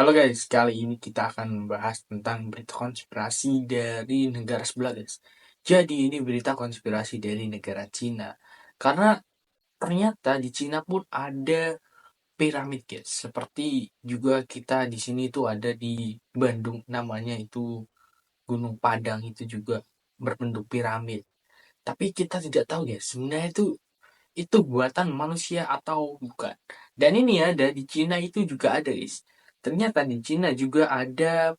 Halo guys, kali ini kita akan membahas tentang berita konspirasi dari negara sebelah guys. Jadi ini berita konspirasi dari negara Cina. Karena ternyata di Cina pun ada piramid guys. Seperti juga kita di sini tuh ada di Bandung namanya itu Gunung Padang itu juga berbentuk piramid. Tapi kita tidak tahu guys, sebenarnya itu buatan manusia atau bukan. Dan ini ada di Cina itu juga ada guys. Ternyata di Cina juga ada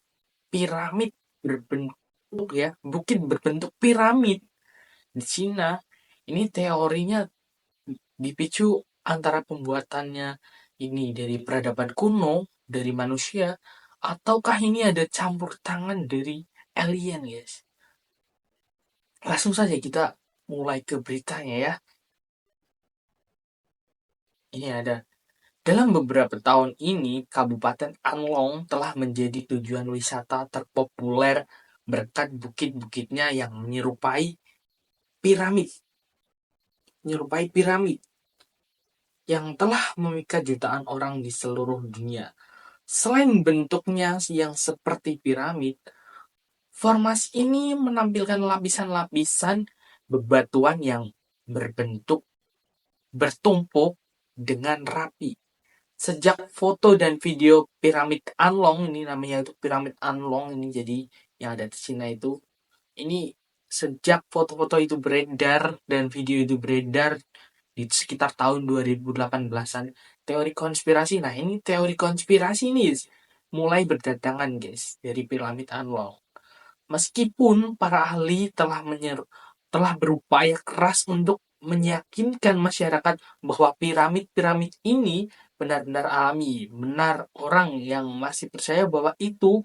piramid berbentuk ya, bukit berbentuk piramid di Cina. Ini teorinya dipicu antara pembuatannya ini dari peradaban kuno, dari manusia, ataukah ini ada campur tangan dari alien guys. Langsung saja kita mulai ke beritanya ya. Ini ada. Dalam beberapa tahun ini, Kabupaten Anglong telah menjadi tujuan wisata terpopuler berkat bukit-bukitnya yang piramid, menyerupai piramid yang telah memikat jutaan orang di seluruh dunia. Selain bentuknya yang seperti piramid, formasi ini menampilkan lapisan-lapisan bebatuan yang berbentuk bertumpuk dengan rapi. Sejak foto dan video piramid Anlong, ini namanya itu piramid Anlong, ini jadi yang ada di Cina itu, ini sejak foto-foto itu beredar dan video itu beredar di sekitar tahun 2018-an, teori konspirasi, nah ini teori konspirasi ini mulai berdatangan guys dari piramid Anlong. Meskipun para ahli telah berupaya keras untuk meyakinkan masyarakat bahwa piramid-piramid ini benar-benar alami, benar orang yang masih percaya bahwa itu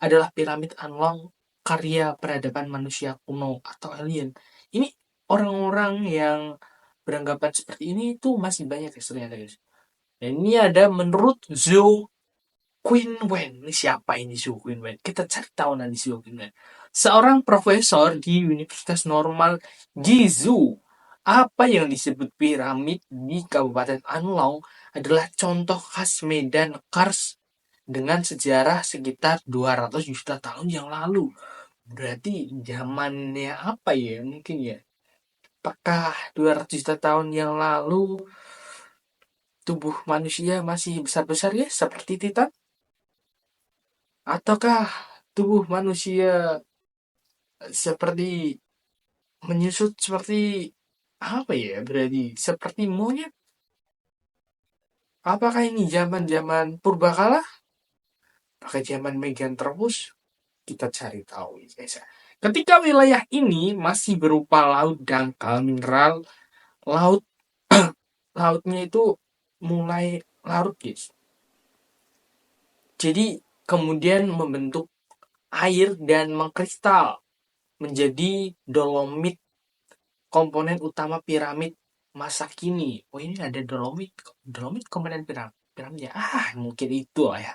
adalah piramid Anlong karya peradaban manusia kuno atau alien. Ini orang-orang yang beranggapan seperti ini itu masih banyak ya ternyata guys. Dan ini ada menurut Zhou Qinwen. Ini siapa ini Zhou Qinwen? Kita cari tahu nanti Zhou Qinwen. Seorang profesor di Universitas Normal Guizhou. Apa yang disebut piramid di Kabupaten Anlau adalah contoh khas medan Kars dengan sejarah sekitar 200 juta tahun yang lalu. Berarti zamannya apa ya mungkin ya? Apakah 200 juta tahun yang lalu tubuh manusia masih besar-besar ya seperti Titan? Ataukah tubuh manusia seperti menyusut seperti apa ya? Berarti seperti monyet? Apakah ini zaman-zaman purbakala? Pakai zaman Meganthropus? Kita cari tahu guys. Ketika wilayah ini masih berupa laut dangkal mineral, laut lautnya itu mulai larut guys. Jadi kemudian membentuk air dan mengkristal menjadi dolomit, komponen utama piramid masa kini. Oh ini ada dolomit komponen piramidnya. Mungkin itu lah ya.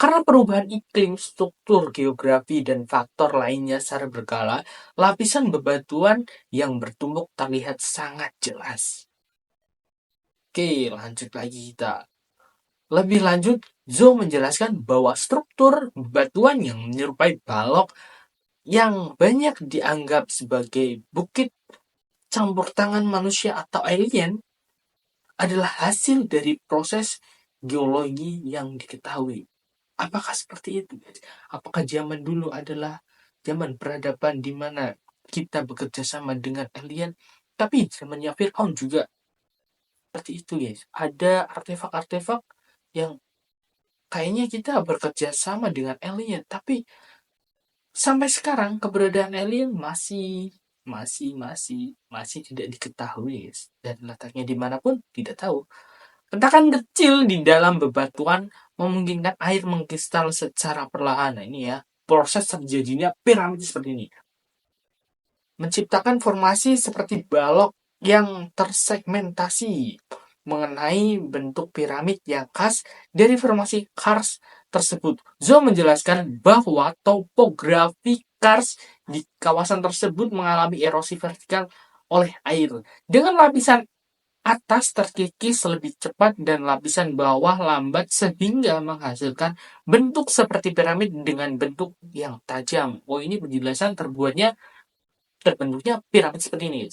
Karena perubahan iklim, struktur, geografi, dan faktor lainnya secara berkala, lapisan bebatuan yang bertumpuk terlihat sangat jelas. Oke, lanjut lagi kita. Lebih lanjut, Zhou menjelaskan bahwa struktur bebatuan yang menyerupai balok yang banyak dianggap sebagai bukit campur tangan manusia atau alien adalah hasil dari proses geologi yang diketahui. Apakah seperti itu? Apakah zaman dulu adalah zaman peradaban di mana kita bekerja sama dengan alien? Tapi zamannya Fir'aun juga seperti itu guys. Ada artefak-artefak yang kayaknya kita bekerja sama dengan alien. Tapi sampai sekarang keberadaan alien masih tidak diketahui guys. Dan letaknya dimanapun tidak tahu. Retakan kecil di dalam bebatuan memungkinkan air mengkristal secara perlahan. Nah, ini ya, proses terjadinya piramid seperti ini. Menciptakan formasi seperti balok yang tersegmentasi mengenai bentuk piramid yang khas dari formasi Kars tersebut. Zhou menjelaskan bahwa topografi Kars di kawasan tersebut mengalami erosi vertikal oleh air. Dengan lapisan atas terkikis lebih cepat dan lapisan bawah lambat sehingga menghasilkan bentuk seperti piramid dengan bentuk yang tajam. Oh, ini penjelasan terbentuknya piramid seperti ini.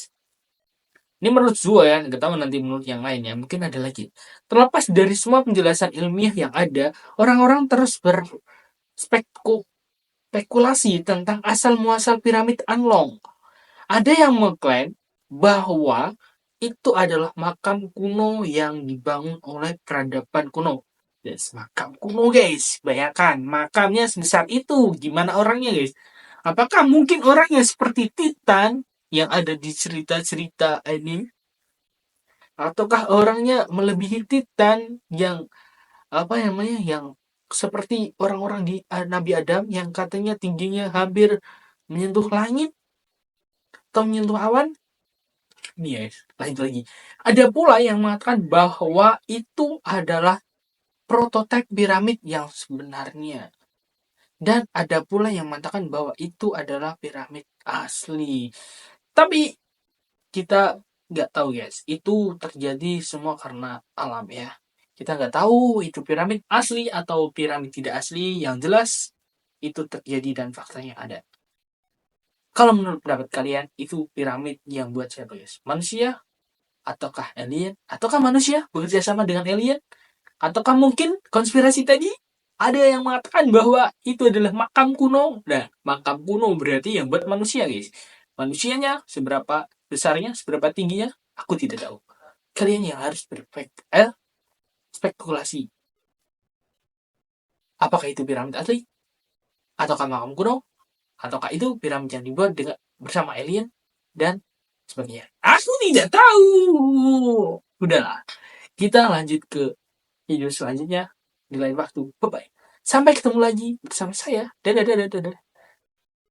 Ini menurut Zua ya, nggak tahu nanti menurut yang lain ya, mungkin ada lagi. Terlepas dari semua penjelasan ilmiah yang ada, orang-orang terus berspekulasi tentang asal-muasal piramid Anlong. Ada yang mengklaim bahwa itu adalah makam kuno yang dibangun oleh peradaban kuno. Yes, makam kuno guys. Bayangkan, makamnya sebesar itu. Gimana orangnya guys? Apakah mungkin orangnya seperti Titan yang ada di cerita-cerita ini? Ataukah orangnya melebihi Titan yang apa namanya yang seperti orang-orang di Nabi Adam yang katanya tingginya hampir menyentuh langit atau menyentuh awan? Nih guys, lanjut lagi. Ada pula yang mengatakan bahwa itu adalah prototipe piramid yang sebenarnya. Dan ada pula yang mengatakan bahwa itu adalah piramid asli. Tapi kita nggak tahu guys, itu terjadi semua karena alam ya. Kita nggak tahu itu piramid asli atau piramid tidak asli. Yang jelas itu terjadi dan faktanya ada. Kalau menurut pendapat kalian, itu piramid yang buat siapa guys? Manusia? Ataukah alien? Ataukah manusia bekerja sama dengan alien? Ataukah mungkin konspirasi tadi? Ada yang mengatakan bahwa itu adalah makam kuno. Nah, makam kuno berarti yang buat manusia guys. Manusianya seberapa besarnya, seberapa tingginya, aku tidak tahu. Kalian yang harus berspekulasi. Apakah itu piramid asli? Ataukah makam kuno? Ataukah itu piramid yang dibuat dengan bersama alien? Dan sebagainya. Aku tidak tahu. Udahlah. Kita lanjut ke video selanjutnya di lain waktu. Bye-bye. Sampai ketemu lagi bersama saya. Dadah, dadah, dadah.